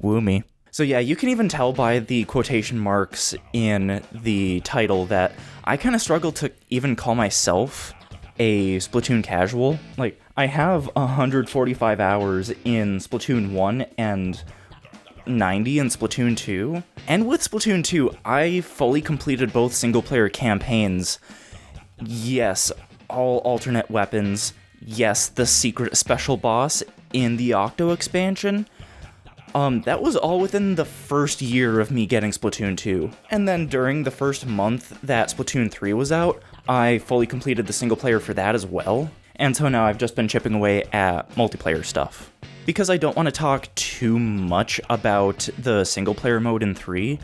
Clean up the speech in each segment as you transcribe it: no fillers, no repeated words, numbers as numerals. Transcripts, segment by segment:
Woo me. So yeah, you can even tell by the quotation marks in the title that I kind of struggle to even call myself a Splatoon casual. Like, I have 145 hours in Splatoon 1 and 90 in Splatoon 2. And with Splatoon 2, I fully completed both single-player campaigns. Yes, all alternate weapons. Yes, the secret special boss in the Octo expansion. That was all within the first year of me getting Splatoon 2. And then during the first month that Splatoon 3 was out, I fully completed the single player for that as well. And so now I've just been chipping away at multiplayer stuff. Because I don't want to talk too much about the single player mode in 3,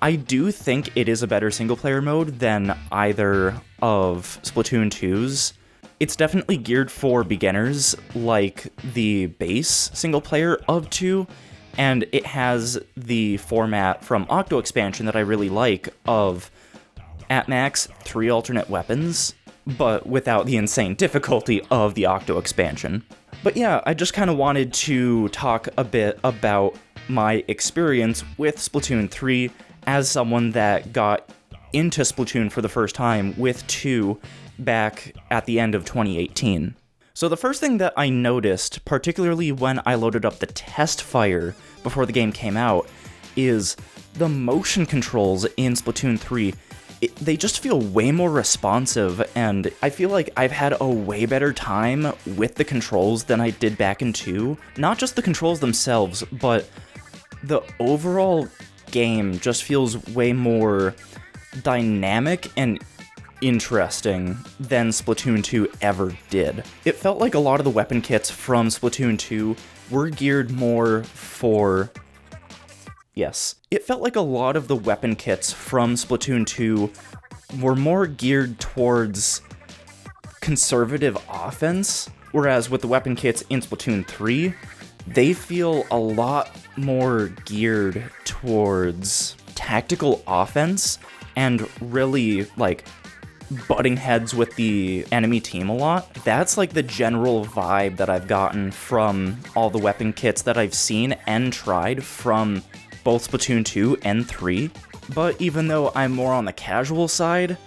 I do think it is a better single player mode than either of Splatoon 2's. It's definitely geared for beginners, like the base single player of 2, and it has the format from Octo expansion that I really like of, at max, 3 alternate weapons, but without the insane difficulty of the Octo expansion. But yeah, I just kind of wanted to talk a bit about my experience with Splatoon 3 as someone that got into Splatoon for the first time with 2 back at the end of 2018. So the first thing that I noticed, particularly when I loaded up the test fire before the game came out, is the motion controls in Splatoon 3. They just feel way more responsive, and I feel like I've had a way better time with the controls than I did back in 2. Not just the controls themselves, but the overall game just feels way more dynamic and interesting than Splatoon 2 ever did. It felt like a lot of the weapon kits from Splatoon 2 were geared more for... Yes. It felt like a lot of the weapon kits from Splatoon 2 were more geared towards conservative offense, whereas with the weapon kits in Splatoon 3, they feel a lot more geared towards tactical offense and really, like, butting heads with the enemy team a lot. That's like the general vibe that I've gotten from all the weapon kits that I've seen and tried from both Splatoon 2 and 3. But even though I'm more on the casual side,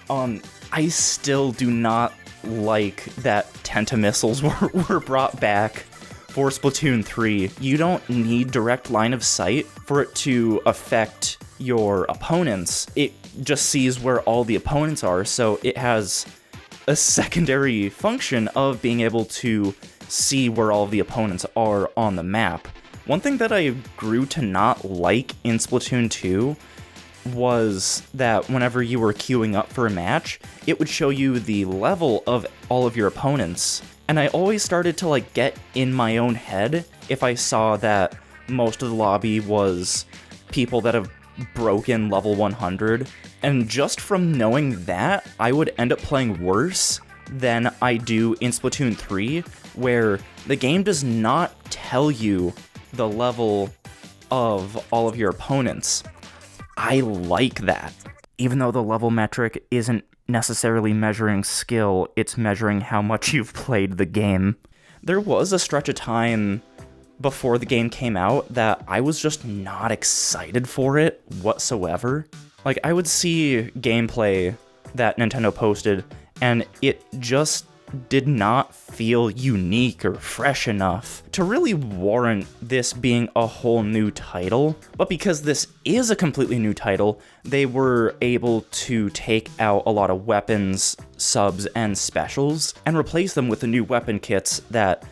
I still do not like that Tenta-missiles were brought back for Splatoon 3. You don't need direct line of sight for it to affect your opponents. It just sees where all the opponents are, so it has a secondary function of being able to see where all the opponents are on the map. One thing that I grew to not like in Splatoon 2 was that whenever you were queuing up for a match, it would show you the level of all of your opponents. And I always started to like get in my own head if I saw that most of the lobby was people that have broken level 100. And just from knowing that, I would end up playing worse than I do in Splatoon 3, where the game does not tell you the level of all of your opponents. I like that. Even though the level metric isn't necessarily measuring skill, it's measuring how much you've played the game. There was a stretch of time before the game came out that I was just not excited for it whatsoever. Like, I would see gameplay that Nintendo posted, and it just did not feel unique or fresh enough to really warrant this being a whole new title. But because this is a completely new title, they were able to take out a lot of weapons, subs, and specials, and replace them with the new weapon kits that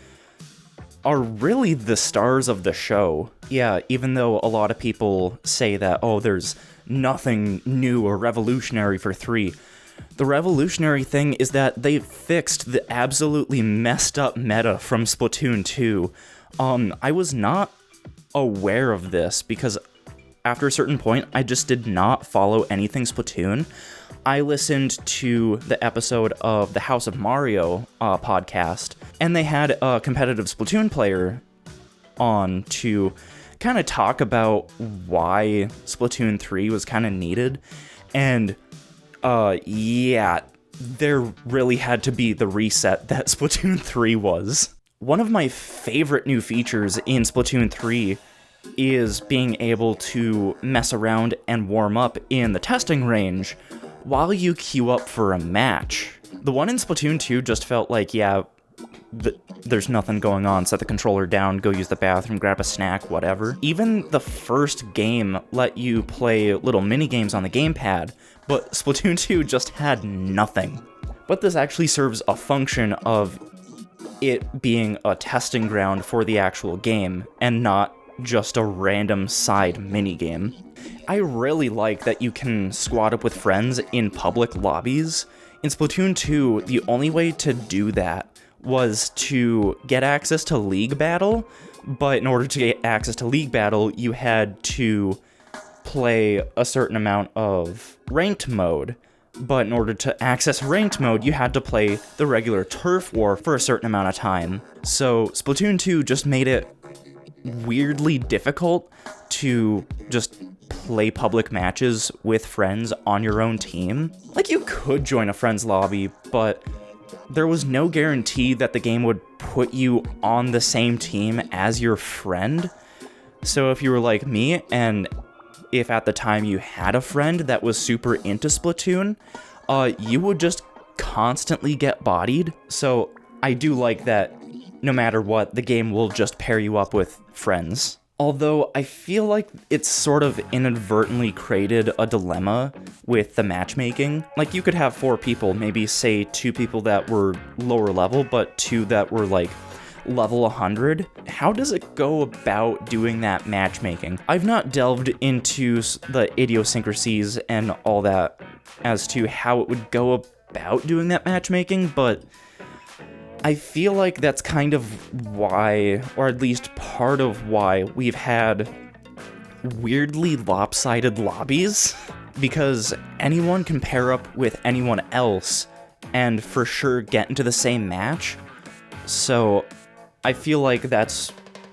are really the stars of the show. Yeah, even though a lot of people say that, oh, there's nothing new or revolutionary for 3, the revolutionary thing is that they fixed the absolutely messed up meta from Splatoon 2. I was not aware of this because after a certain point, I just did not follow anything Splatoon. I listened to the episode of the House of Mario podcast, and they had a competitive Splatoon player on to kind of talk about why Splatoon 3 was kind of needed. And yeah, there really had to be the reset that Splatoon 3 was. One of my favorite new features in Splatoon 3 is being able to mess around and warm up in the testing range while you queue up for a match. The one in Splatoon 2 just felt like, yeah, there's nothing going on, set the controller down, go use the bathroom, grab a snack, whatever. Even the first game let you play little mini-games on the gamepad, but Splatoon 2 just had nothing. But this actually serves a function of it being a testing ground for the actual game, and not just a random side minigame. I really like that you can squad up with friends in public lobbies. In Splatoon 2, the only way to do that was to get access to League Battle, but in order to get access to League Battle, you had to play a certain amount of ranked mode. But in order to access ranked mode, you had to play the regular turf war for a certain amount of time. So Splatoon 2 just made it weirdly difficult to just play public matches with friends on your own team. Like, you could join a friend's lobby, but there was no guarantee that the game would put you on the same team as your friend. So if you were like me, and if at the time you had a friend that was super into Splatoon, you would just constantly get bodied. So I do like that no matter what, the game will just pair you up with friends. Although I feel like it's sort of inadvertently created a dilemma with the matchmaking. Like, you could have 4 people, maybe say 2 people that were lower level, but 2 that were like level 100. How does it go about doing that matchmaking? I've not delved into the idiosyncrasies and all that as to how it would go about doing that matchmaking, but I feel like that's kind of why, or at least part of why, we've had weirdly lopsided lobbies, because anyone can pair up with anyone else and for sure get into the same match. So I feel like that's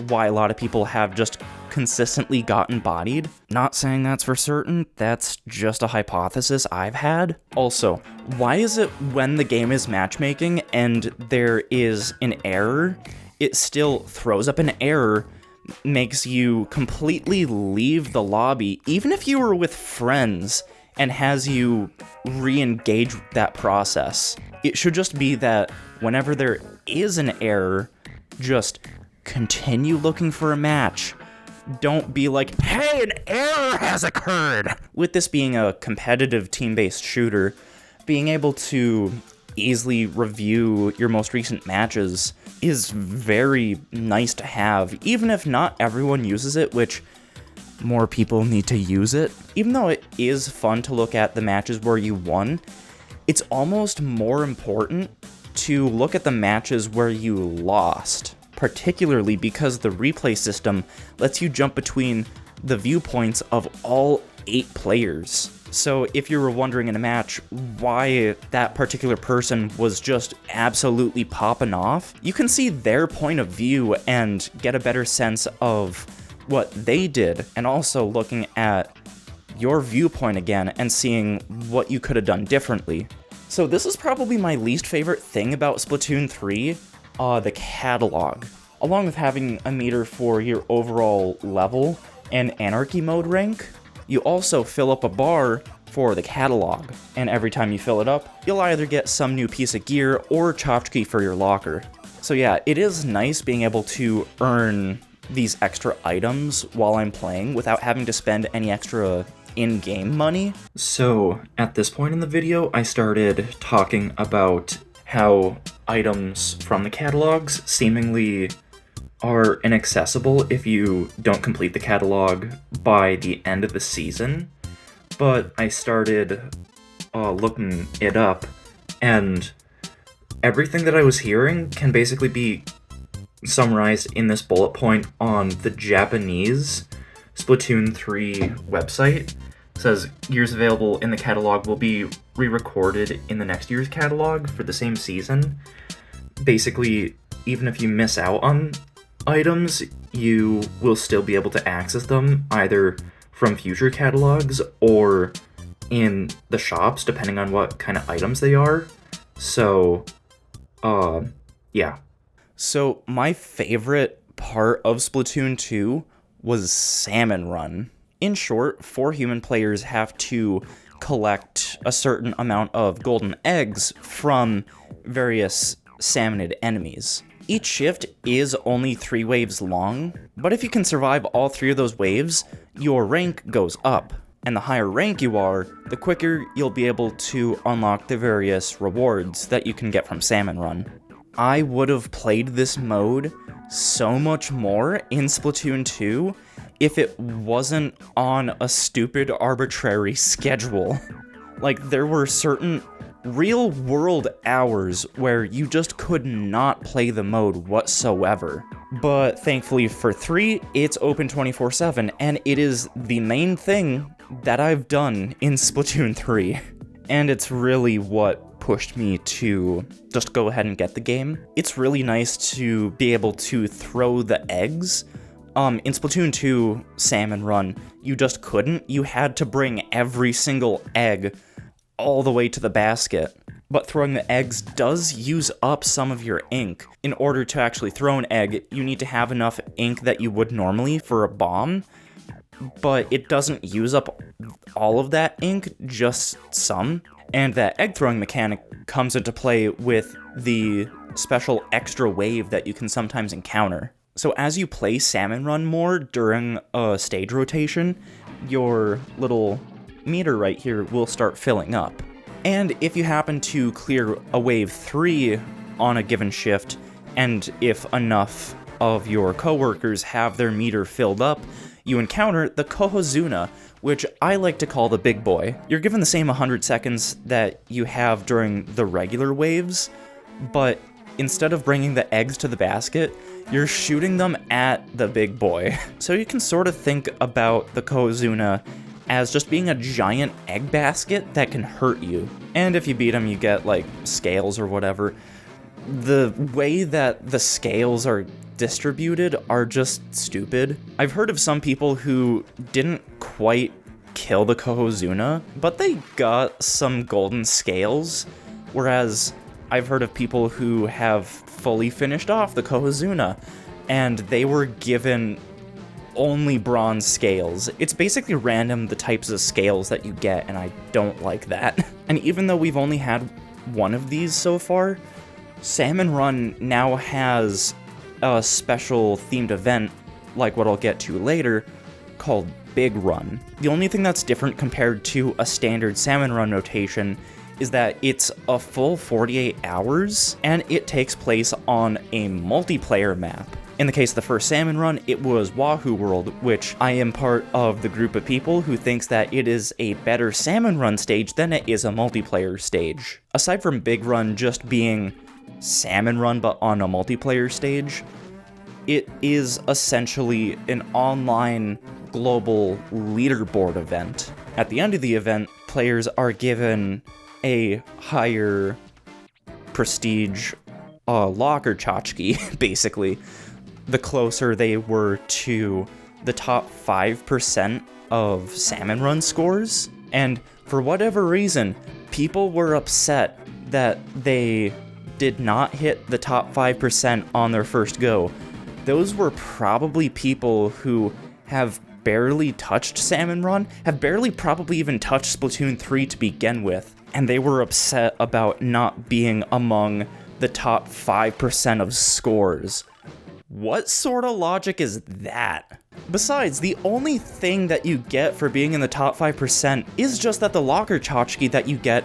why a lot of people have just consistently gotten bodied. Not saying that's for certain, that's just a hypothesis I've had. Also, why is it when the game is matchmaking and there is an error, it still throws up an error, makes you completely leave the lobby, even if you were with friends, and has you re-engage that process? It should just be that whenever there is an error, just continue looking for a match. Don't be like, hey, an error has occurred! With this being a competitive team-based shooter, being able to easily review your most recent matches is very nice to have, even if not everyone uses it, which more people need to use it. Even though it is fun to look at the matches where you won, it's almost more important to look at the matches where you lost, particularly because the replay system lets you jump between the viewpoints of all 8 players. So if you were wondering in a match why that particular person was just absolutely popping off, you can see their point of view and get a better sense of what they did, and also looking at your viewpoint again and seeing what you could have done differently. So this is probably my least favorite thing about Splatoon 3, the catalog. Along with having a meter for your overall level and Anarchy mode rank, you also fill up a bar for the catalog, and every time you fill it up, you'll either get some new piece of gear or tchotchke for your locker. So yeah, it is nice being able to earn these extra items while I'm playing without having to spend any extra in-game money. So at this point in the video, I started talking about how items from the catalogs seemingly are inaccessible if you don't complete the catalog by the end of the season. But I started looking it up, and everything that I was hearing can basically be summarized in this bullet point on the Japanese Splatoon 3 website. It says, gears available in the catalog will be re-recorded in the next year's catalog for the same season. Basically, even if you miss out on items, you will still be able to access them either from future catalogs or in the shops, depending on what kind of items they are. So, yeah. So my favorite part of Splatoon 2 was Salmon Run. In short, 4 human players have to collect a certain amount of golden eggs from various salmonid enemies. Each shift is only 3 waves long, but if you can survive all 3 of those waves, your rank goes up. And the higher rank you are, the quicker you'll be able to unlock the various rewards that you can get from Salmon Run. I would have played this mode so much more in Splatoon 2 if it wasn't on a stupid arbitrary schedule. Like, there were certain real-world hours where you just could not play the mode whatsoever. But thankfully for 3, it's open 24/7, and it is the main thing that I've done in Splatoon 3. And it's really what pushed me to just go ahead and get the game. It's really nice to be able to throw the eggs. In Splatoon 2 Salmon Run, you just couldn't. You had to bring every single egg all the way to the basket. But throwing the eggs does use up some of your ink. In order to actually throw an egg, you need to have enough ink that you would normally for a bomb, but it doesn't use up all of that ink, just some. And that egg throwing mechanic comes into play with the special extra wave that you can sometimes encounter. So as you play Salmon Run more during a stage rotation, your little meter right here will start filling up. And if you happen to clear a wave 3 on a given shift, and if enough of your coworkers have their meter filled up, you encounter the Kohozuna, which I like to call the big boy. You're given the same 100 seconds that you have during the regular waves, but instead of bringing the eggs to the basket, you're shooting them at the big boy. So you can sort of think about the Kohozuna as just being a giant egg basket that can hurt you. And if you beat him, you get, like, scales or whatever. The way that the scales are distributed are just stupid. I've heard of some people who didn't quite kill the Kohozuna, but they got some golden scales, whereas I've heard of people who have fully finished off the Kohozuna, and they were given only bronze scales. It's basically random the types of scales that you get, and I don't like that. And even though we've only had one of these so far, Salmon Run now has a special themed event, like what I'll get to later, called Big Run. The only thing that's different compared to a standard Salmon Run rotation is that it's a full 48 hours, and it takes place on a multiplayer map. In the case of the first Salmon Run, it was Wahoo World, which I am part of the group of people who thinks that it is a better Salmon Run stage than it is a multiplayer stage. Aside from Big Run just being Salmon Run but on a multiplayer stage, it is essentially an online global leaderboard event. At the end of the event, players are given a higher prestige locker tchotchke, basically, the closer they were to the top 5% of Salmon Run scores. And for whatever reason, people were upset that they did not hit the top 5% on their first go. Those were probably people who have barely touched Salmon Run, have barely probably even touched Splatoon 3 to begin with, and they were upset about not being among the top 5% of scores. What sort of logic is that? Besides, the only thing that you get for being in the top 5% is just that the locker tchotchke that you get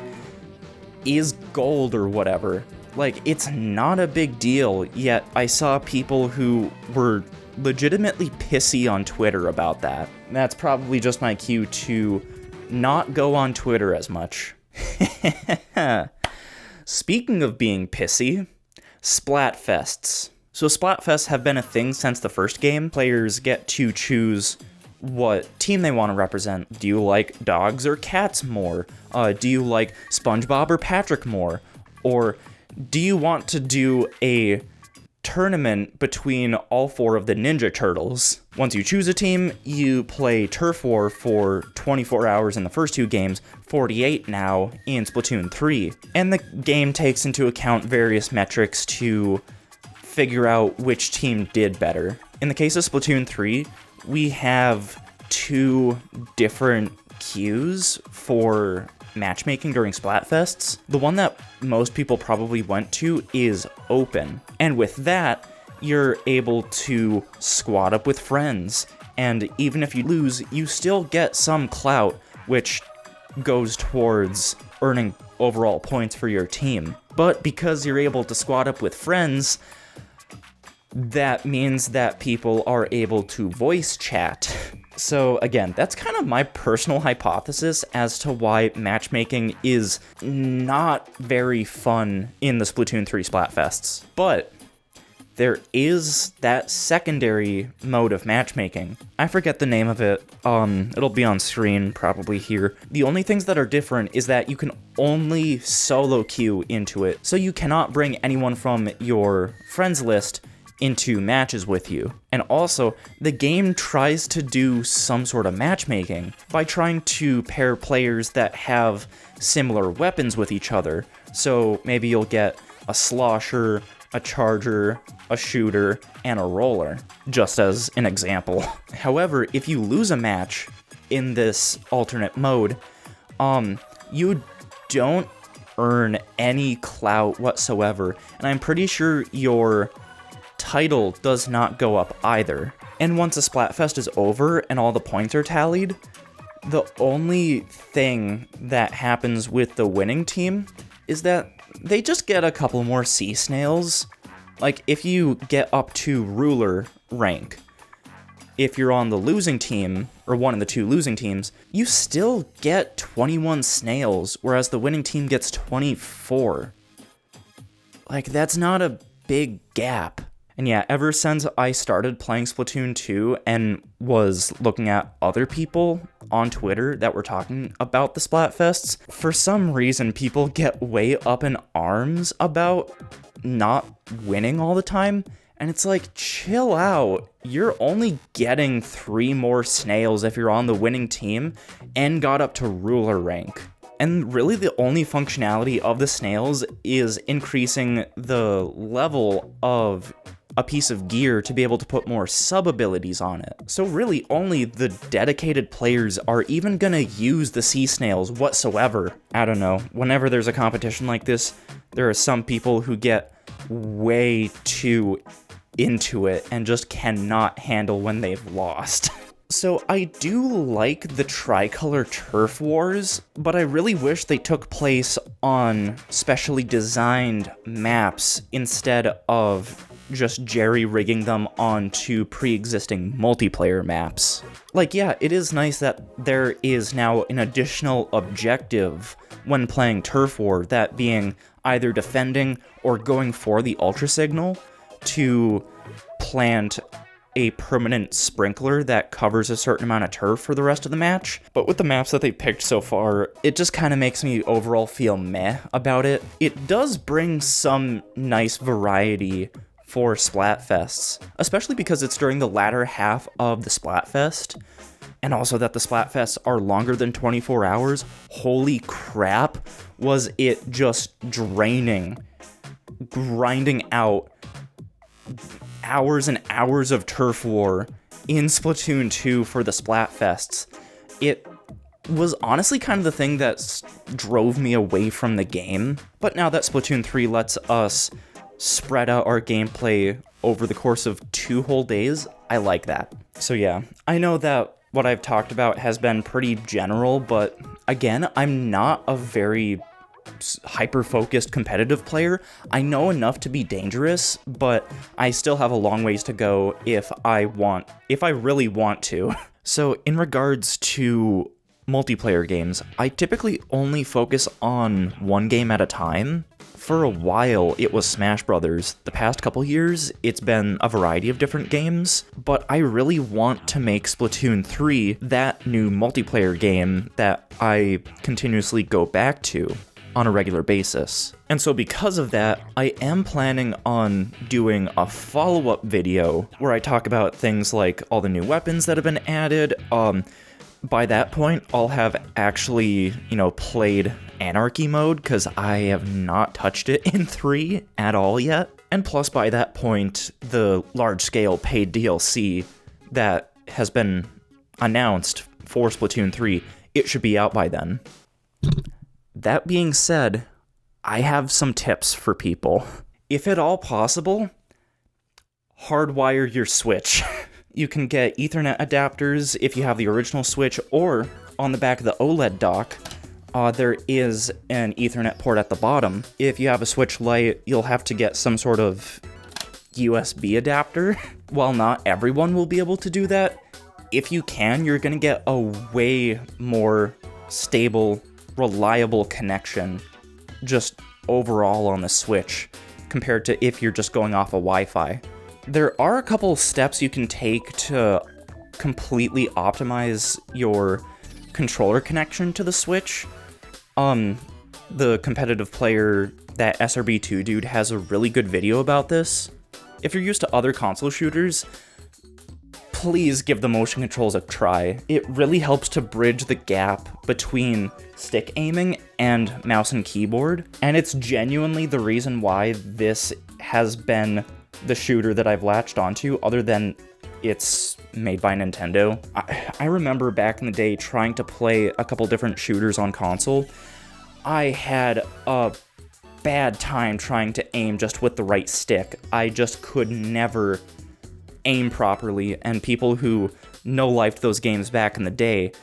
is gold or whatever. Like, it's not a big deal, yet I saw people who were legitimately pissy on Twitter about that. That's probably just my cue to not go on Twitter as much. Speaking of being pissy, Splatfests. So Splatfests have been a thing since the first game. Players get to choose what team they want to represent. Do you like dogs or cats more? Do you like SpongeBob or Patrick more? Or do you want to do a tournament between all 4 of the Ninja Turtles? Once you choose a team, you play Turf War for 24 hours in the first 2 games, 48 now in Splatoon 3. And the game takes into account various metrics to figure out which team did better. In the case of Splatoon 3, we have 2 different queues for matchmaking during Splatfests. The one that most people probably went to is open. And with that, you're able to squad up with friends. And even if you lose, you still get some clout, which goes towards earning overall points for your team. But because you're able to squad up with friends, that means that people are able to voice chat. So again, that's kind of my personal hypothesis as to why matchmaking is not very fun in the Splatoon 3 Splatfests. But there is that secondary mode of matchmaking. I forget the name of it. It'll be on screen probably here. The only things that are different is that you can only solo queue into it, so you cannot bring anyone from your friends list into matches with you. And also, the game tries to do some sort of matchmaking by trying to pair players that have similar weapons with each other. So maybe you'll get a slosher, a charger, a shooter, and a roller, just as an example. However, if you lose a match in this alternate mode, you don't earn any clout whatsoever, and I'm pretty sure your title does not go up either. And once a Splatfest is over and all the points are tallied, the only thing that happens with the winning team is that they just get a couple more sea snails. Like, if you get up to ruler rank, if you're on the losing team, or one of the 2 losing teams, you still get 21 snails, whereas the winning team gets 24. Like, that's not a big gap. And yeah, ever since I started playing Splatoon 2 and was looking at other people on Twitter that were talking about the Splatfests, for some reason people get way up in arms about not winning all the time. And it's like, chill out. You're only getting 3 more snails if you're on the winning team and got up to ruler rank. And really the only functionality of the snails is increasing the level of a piece of gear to be able to put more sub-abilities on it. So really only the dedicated players are even gonna use the sea snails whatsoever. I don't know, whenever there's a competition like this, there are some people who get way too into it and just cannot handle when they've lost. So I do like the tricolor turf wars, but I really wish they took place on specially designed maps instead of just jerry-rigging them onto pre-existing multiplayer maps. Like, yeah, it is nice that there is now an additional objective when playing Turf War, that being either defending or going for the Ultra Signal to plant a permanent sprinkler that covers a certain amount of turf for the rest of the match. But with the maps that they picked so far, it just kind of makes me overall feel meh about it. It does bring some nice variety for Splatfests, especially because it's during the latter half of the Splatfest, and also that the Splatfests are longer than 24 hours. Holy crap, was it just draining, grinding out hours and hours of turf war in Splatoon 2 for the Splatfests. It was honestly kind of the thing that drove me away from the game, but now that Splatoon 3 lets us spread out our gameplay over the course of 2 whole days, I like that. So yeah, I know that what I've talked about has been pretty general, but again, I'm not a very hyper-focused competitive player. I know enough to be dangerous, but I still have a long ways to go if I really want to. So in regards to multiplayer games, I typically only focus on one game at a time. For a while, it was Smash Brothers. The past couple years, it's been a variety of different games, but I really want to make Splatoon 3 that new multiplayer game that I continuously go back to on a regular basis. And so because of that, I am planning on doing a follow-up video where I talk about things like all the new weapons that have been added. By that point, I'll have actually, played Anarchy mode, because I have not touched it in 3 at all yet. And plus, by that point, the large-scale paid DLC that has been announced for Splatoon 3, it should be out by then. That being said, I have some tips for people. If at all possible, hardwire your Switch. You can get Ethernet adapters if you have the original Switch, or on the back of the OLED dock, there is an Ethernet port at the bottom. If you have a Switch Lite, you'll have to get some sort of USB adapter. While not everyone will be able to do that, if you can, you're going to get a way more stable, reliable connection just overall on the Switch compared to if you're just going off of Wi-Fi. There are a couple steps you can take to completely optimize your controller connection to the Switch. The competitive player, that SRB2 dude, has a really good video about this. If you're used to other console shooters, please give the motion controls a try. It really helps to bridge the gap between stick aiming and mouse and keyboard, and it's genuinely the reason why this has been the shooter that I've latched onto, other than it's made by Nintendo. I remember back in the day trying to play a couple different shooters on console. I had a bad time trying to aim just with the right stick. I just could never aim properly, and people who no-lifed those games back in the day,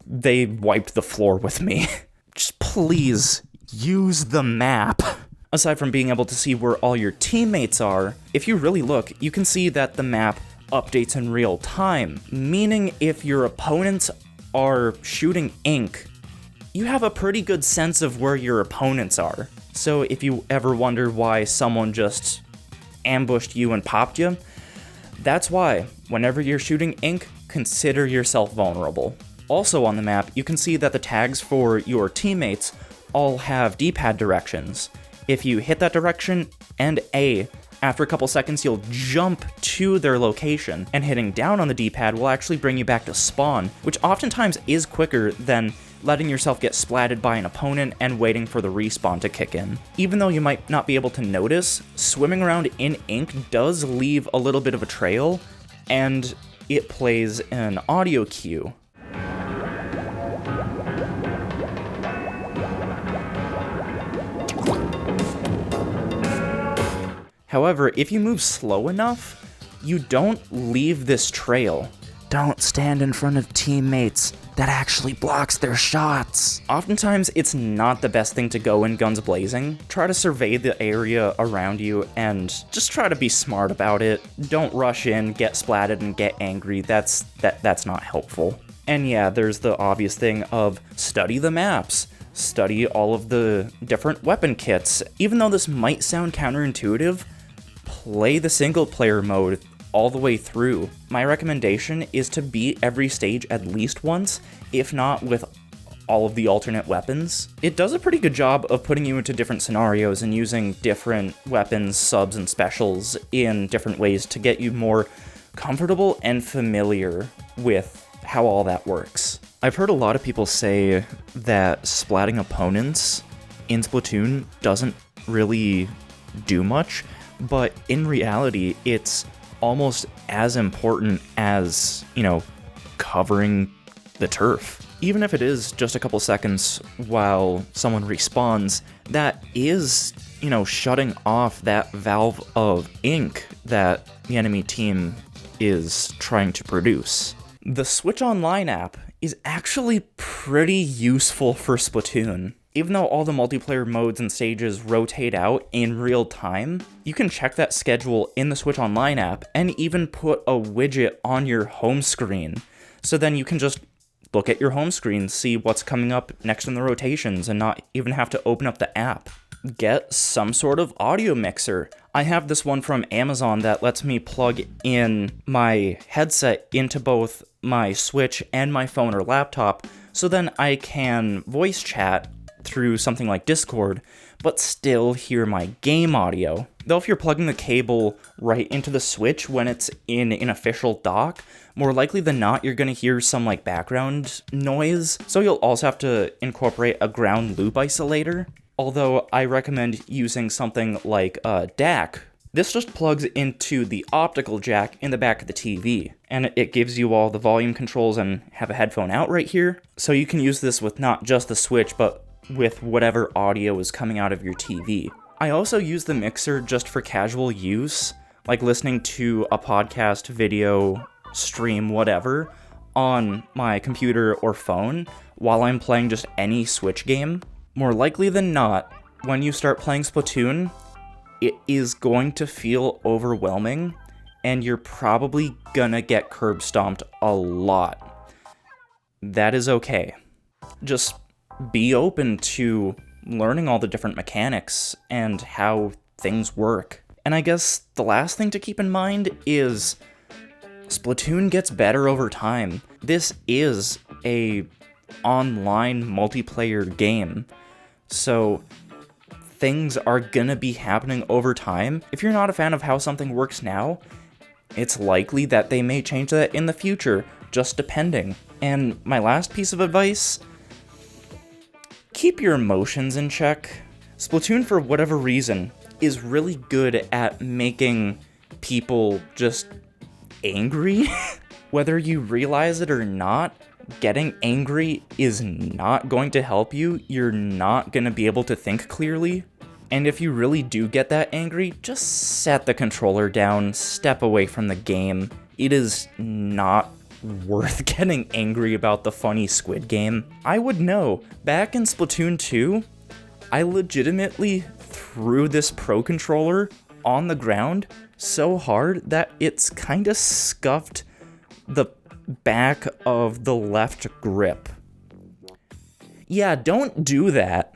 they wiped the floor with me. Just please use the map. Aside from being able to see where all your teammates are, if you really look, you can see that the map updates in real time, meaning if your opponents are shooting ink, you have a pretty good sense of where your opponents are. So if you ever wonder why someone just ambushed you and popped you, that's why, whenever you're shooting ink, consider yourself vulnerable. Also on the map, you can see that the tags for your teammates all have D-pad directions. If you hit that direction and A, after a couple seconds you'll jump to their location, and hitting down on the D-pad will actually bring you back to spawn, which oftentimes is quicker than letting yourself get splatted by an opponent and waiting for the respawn to kick in. Even though you might not be able to notice, swimming around in ink does leave a little bit of a trail, and it plays an audio cue. However, if you move slow enough, you don't leave this trail. Don't stand in front of teammates. That actually blocks their shots. Oftentimes, it's not the best thing to go in guns blazing. Try to survey the area around you and just try to be smart about it. Don't rush in, get splatted, and get angry. That's not helpful. And yeah, there's the obvious thing of study the maps. Study all of the different weapon kits. Even though this might sound counterintuitive, play the single player mode all the way through. My recommendation is to beat every stage at least once, if not with all of the alternate weapons. It does a pretty good job of putting you into different scenarios and using different weapons, subs, and specials in different ways to get you more comfortable and familiar with how all that works. I've heard a lot of people say that splatting opponents in Splatoon doesn't really do much, but in reality, it's almost as important as, covering the turf. Even if it is just a couple seconds while someone respawns, that is, shutting off that valve of ink that the enemy team is trying to produce. The Switch Online app is actually pretty useful for Splatoon. Even though all the multiplayer modes and stages rotate out in real time, you can check that schedule in the Switch Online app and even put a widget on your home screen. So then you can just look at your home screen, see what's coming up next in the rotations, and not even have to open up the app. Get some sort of audio mixer. I have this one from Amazon that lets me plug in my headset into both my Switch and my phone or laptop, so then I can voice chat through something like Discord, but still hear my game audio. Though if you're plugging the cable right into the Switch when it's in an official dock, more likely than not you're going to hear some background noise, so you'll also have to incorporate a ground loop isolator. although I recommend using something like a DAC. This just plugs into the optical jack in the back of the TV, and it gives you all the volume controls and have a headphone out right here, so you can use this with not just the Switch, but with whatever audio is coming out of your TV. I also use the mixer just for casual use, like listening to a podcast, video, stream, whatever, on my computer or phone while I'm playing just any Switch game. More likely than not, when you start playing Splatoon, it is going to feel overwhelming, and you're probably gonna get curb stomped a lot. That is okay. Just be open to learning all the different mechanics and how things work. And I guess the last thing to keep in mind is Splatoon gets better over time. This is a online multiplayer game, so things are gonna be happening over time. If you're not a fan of how something works now, it's likely that they may change that in the future, just depending. And my last piece of advice, keep your emotions in check. Splatoon, for whatever reason, is really good at making people just angry. Whether you realize it or not, getting angry is not going to help you. You're not going to be able to think clearly. And if you really do get that angry, just set the controller down, step away from the game. It is not worth getting angry about the funny squid game. I would know. Back in Splatoon 2, I legitimately threw this Pro Controller on the ground so hard that it's kinda scuffed the back of the left grip. Yeah, don't do that.